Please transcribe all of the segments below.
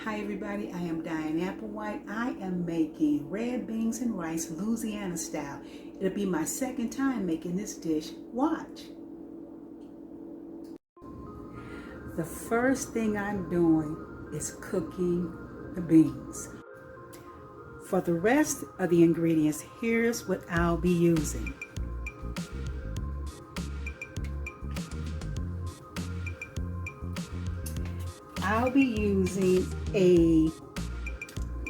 Hi everybody, I am Diane Applewhite. I am making red beans and rice Louisiana style. It'll be my second time making this dish. Watch. The first thing I'm doing is cooking the beans. For the rest of the ingredients, here's what I'll be using. I'll be using a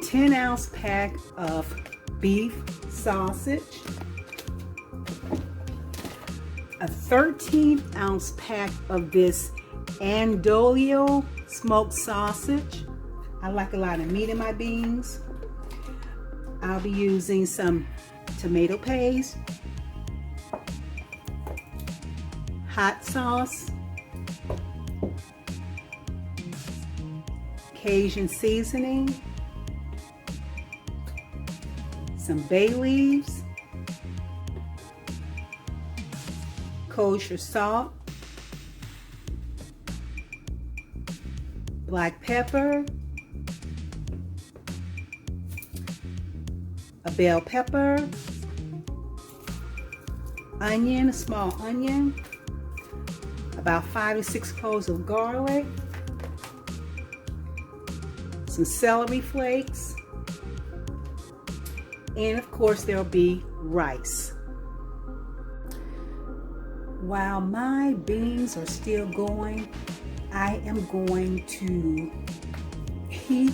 10-ounce pack of beef sausage, a 13-ounce pack of this Andouille smoked sausage. I like a lot of meat in my beans. I'll be using some tomato paste, hot sauce, Cajun seasoning, some bay leaves, kosher salt, black pepper, a bell pepper, onion, a small onion, about 5 to 6 cloves of garlic, some celery flakes, and of course there'll be rice. While my beans are still going, I am going to heat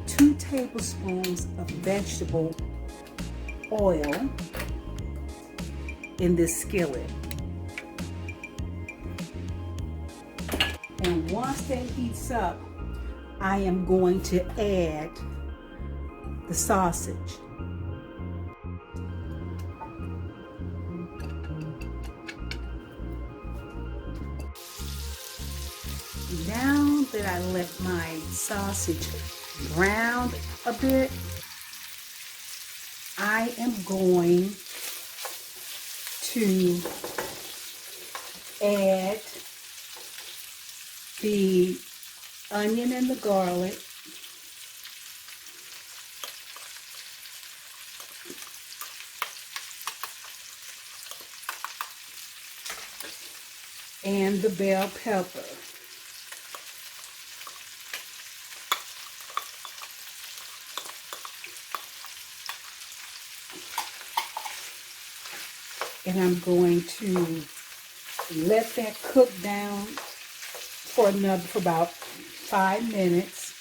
2 tablespoons of vegetable oil in this skillet. And once that heats up, I am going to add the sausage. Now that I let my sausage brown a bit, I am going to add the onion and the garlic, and the bell pepper. And I'm going to let that cook down for about 5 minutes.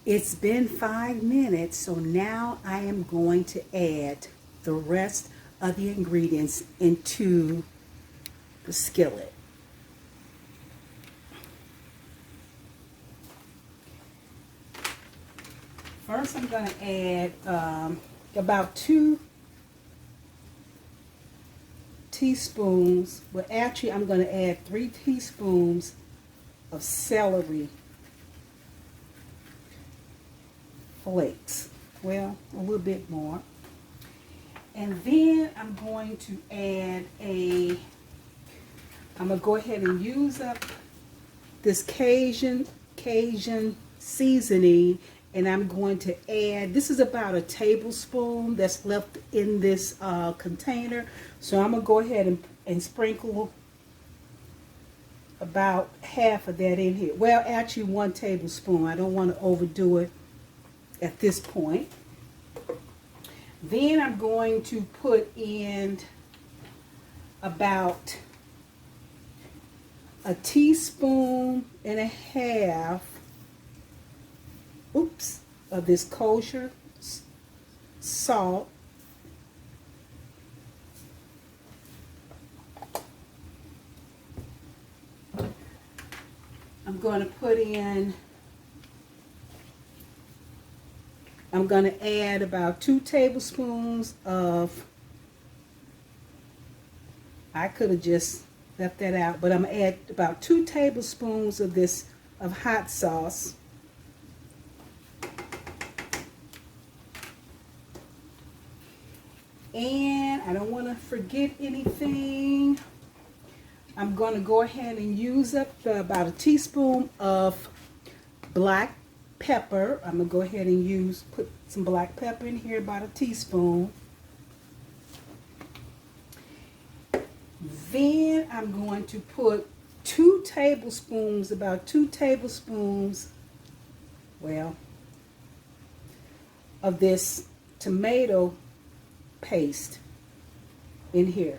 It's been 5 minutes, so now I am going to add the rest of the ingredients into the skillet. First, I'm going to add about 2 teaspoons, well actually I'm going to add 3 teaspoons of celery flakes. Well, a little bit more. And then I'm going to add I'm going to go ahead and use up this Cajun seasoning, and I'm going to add, this is about a tablespoon that's left in this container. So I'm going to go ahead and sprinkle about half of that in here. Well, actually 1 tablespoon. I don't want to overdo it at this point. Then I'm going to put in about 1.5 teaspoons of this kosher salt. I'm going to add about 2 tablespoons of, I could have just left that out, but I'm going to add about 2 tablespoons of this hot sauce. And I don't want to forget anything. I'm going to go ahead and use up about a teaspoon of black pepper. I'm going to go ahead and put some black pepper in here, about a teaspoon. Then I'm going to put about 2 tablespoons, well, of this tomato paste in here.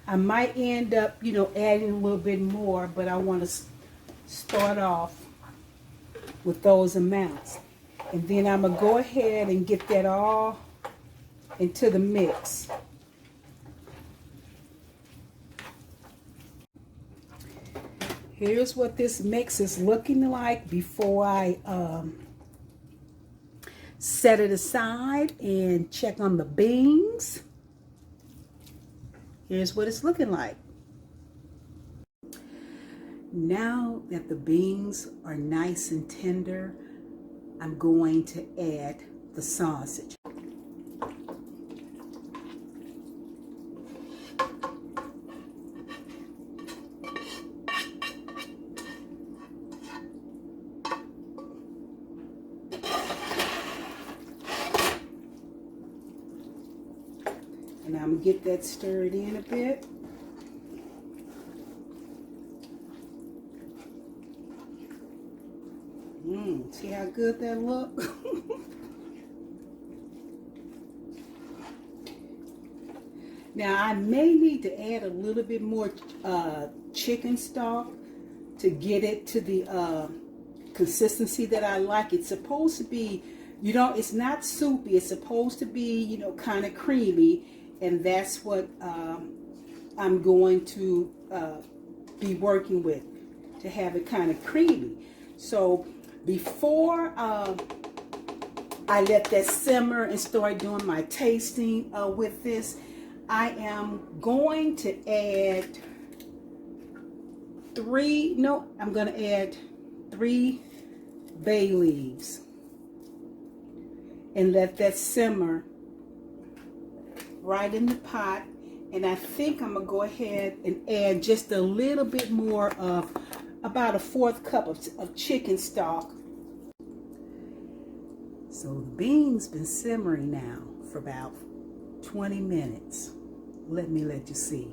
I might end up, adding a little bit more, but I want to start off with those amounts. And then I'm going to go ahead and get that all into the mix. Here's what this mix is looking like before I set it aside and check on the beans. Here's what it's looking like. Now that the beans are nice and tender, I'm going to add the sausage. And I'm going to get that stirred in a bit. See how good that looks? Now I may need to add a little bit more chicken stock to get it to the consistency that I like. It's supposed to be, it's not soupy. It's supposed to be, kind of creamy. And that's what I'm going to be working with, to have it kind of creamy. So before I let that simmer and start doing my tasting with this, I am going to add I'm going to add 3 bay leaves and let that simmer right in the pot. And I think I'm going to go ahead and add just a little bit more of about a 1/4 cup of chicken stock. So the beans been simmering now for about 20 minutes. Let you see.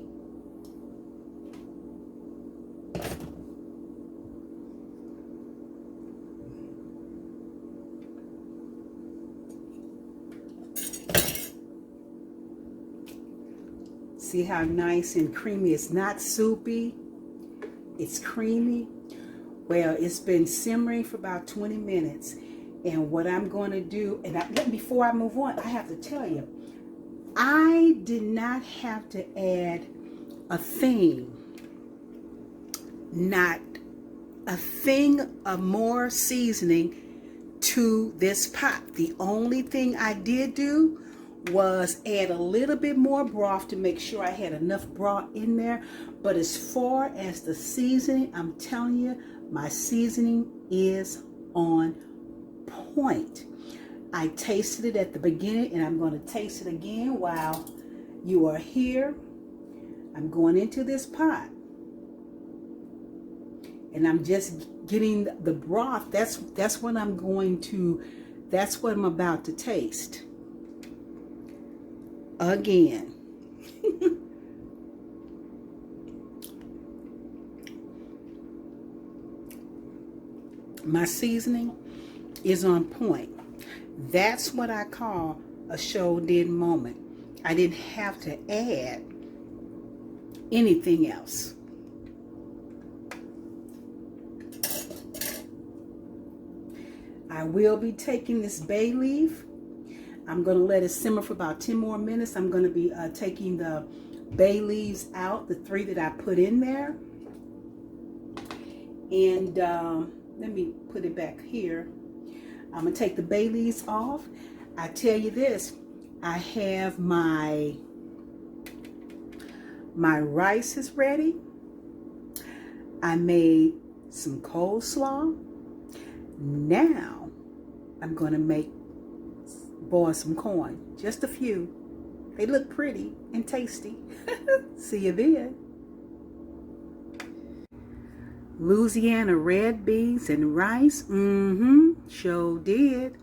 See how nice and creamy. It's not soupy. It's creamy. Well, it's been simmering for about 20 minutes. And what I'm going to do, before I move on, I have to tell you, I did not have to add not a thing of more seasoning to this pot. The only thing I did do was add a little bit more broth to make sure I had enough broth in there. But as far as the seasoning, I'm telling you, my seasoning is on point. I tasted it at the beginning, and I'm going to taste it again while you are here. I'm going into this pot, and I'm just getting the broth. That's what I'm about to taste again. My seasoning is on point. That's what I call a show did moment. I didn't have to add anything else. I will be taking this bay leaf. I'm going to let it simmer for about 10 more minutes. I'm going to be taking the bay leaves out, the 3 that I put in there. And let me put it back here. I'm going to take the bay leaves off. I tell you this, I have my rice is ready. I made some coleslaw. Now I'm going to boil some corn, just a few. They look pretty and tasty. See you then. Louisiana red beans and rice. Sure did.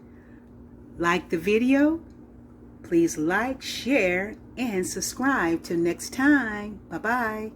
Like the video? Please like, share, and subscribe. Till next time. Bye-bye.